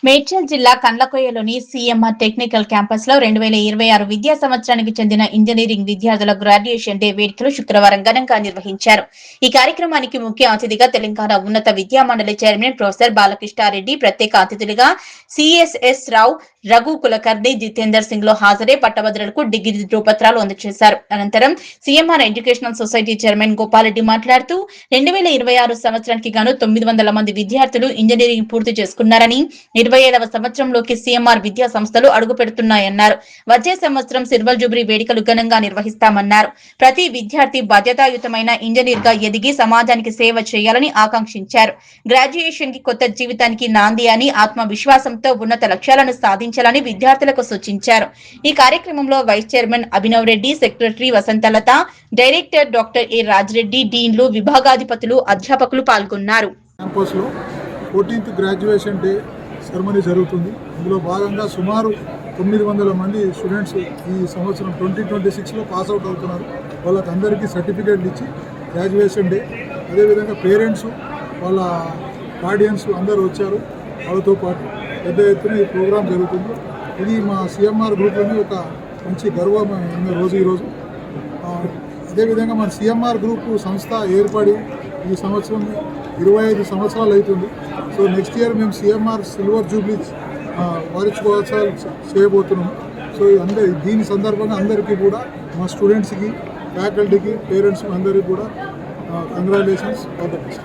మేడ్చల్ జిల్లా కండ్లకోయలోని CMR technical campus లో 2026 విద్యా సంవత్సరానికి చెందిన ఇంజనీరింగ్ విద్యార్థుల గ్రాడ్యుయేషన్ డే వేడుకలు శుక్రవారం ఘనంగా నిర్వహించారు. ఈ కార్యక్రమానికి ముఖ్య అతిథిగా తెలంగాణ ఉన్నత విద్యా మండలి చైర్మన్ ప్రొఫెసర్ బాలకృష్ణారెడ్డి, ప్రత్యేక అతిథులుగా సిఎస్ఎస్ రావు, రఘు కులకర్ణి, జితేందర్ సింగ్ లో హాజరై పట్టభద్రులకు డిగ్రీ ధృవపత్రాలు అందజేశారు. అనంతరం CMR educational society chairman Gopala Reddy మాట్లాడుతూ 2026 సంవత్సరానికి గాను 900 మంది విద్యార్థులు ఇంజనీరింగ్ పూర్తి చేసుకున్నారని, 25వ సంవత్సరంలోకి సీఎంఆర్ విద్యా సంస్థలు అడుగు పెడుతున్నాయన్నారు. వచ్చే సంవత్సరం సిల్వర్ జూబ్లీ వేడుకలు ఘనంగా నిర్వహిస్తామన్నారు. ప్రతి విద్యార్థి బాధ్యతాయుతమైన ఇంజనీర్ గా ఎదిగి సమాజానికి సేవ చేయాలని ఆకాంక్షించారు. గ్రాడ్యుయేషన్ కి కొత్త జీవితానికి నాంది అని, ఆత్మవిశ్వాసంతో ఉన్నత లక్ష్యాలను సాధించాలని విద్యార్థులకు సూచించారు. ఈ కార్యక్రమంలో vice chairman Abhinav Reddy, secretary Vasanthalatha, director doctor A Rajireddy, డీన్లు, విభాగాధిపతులు, అధ్యాపకులు పాల్గొన్నారు. 14th గ్రాడ్యుయేషన్ డే సెరమనీ జరుగుతుంది. ఇందులో భాగంగా సుమారు 900 మంది స్టూడెంట్స్ ఈ సంవత్సరం 2026లో పాస్అవుట్ అవుతున్నారు. వాళ్ళకి అందరికీ సర్టిఫికేట్లు ఇచ్చి గ్రాడ్యుయేషన్ డే, అదేవిధంగా పేరెంట్స్ వాళ్ళ గార్డియన్స్ అందరూ వచ్చారు. వాళ్ళతో పాటు పెద్ద ఎత్తున ఈ ప్రోగ్రాం జరుగుతుంది. ఇది మా సిఎంఆర్ గ్రూప్లోని ఒక మంచి గర్వమైన రోజు ఈరోజు. అదేవిధంగా మన సిఎంఆర్ గ్రూప్ సంస్థ ఏర్పడి ఈ సంవత్సరం 25 సంవత్సరాలు అవుతుంది. సో నెక్స్ట్ ఇయర్ మేము సిఎంఆర్ సిల్వర్ జూబ్లీ వార్షికోత్సవాలు చేయబోతున్నాము. సో దీని సందర్భంగా అందరికీ కూడా, మా స్టూడెంట్స్కి, ఫ్యాకల్టీకి, పేరెంట్స్కి అందరికీ కూడా కంగ్రాచులేషన్స్. All the best.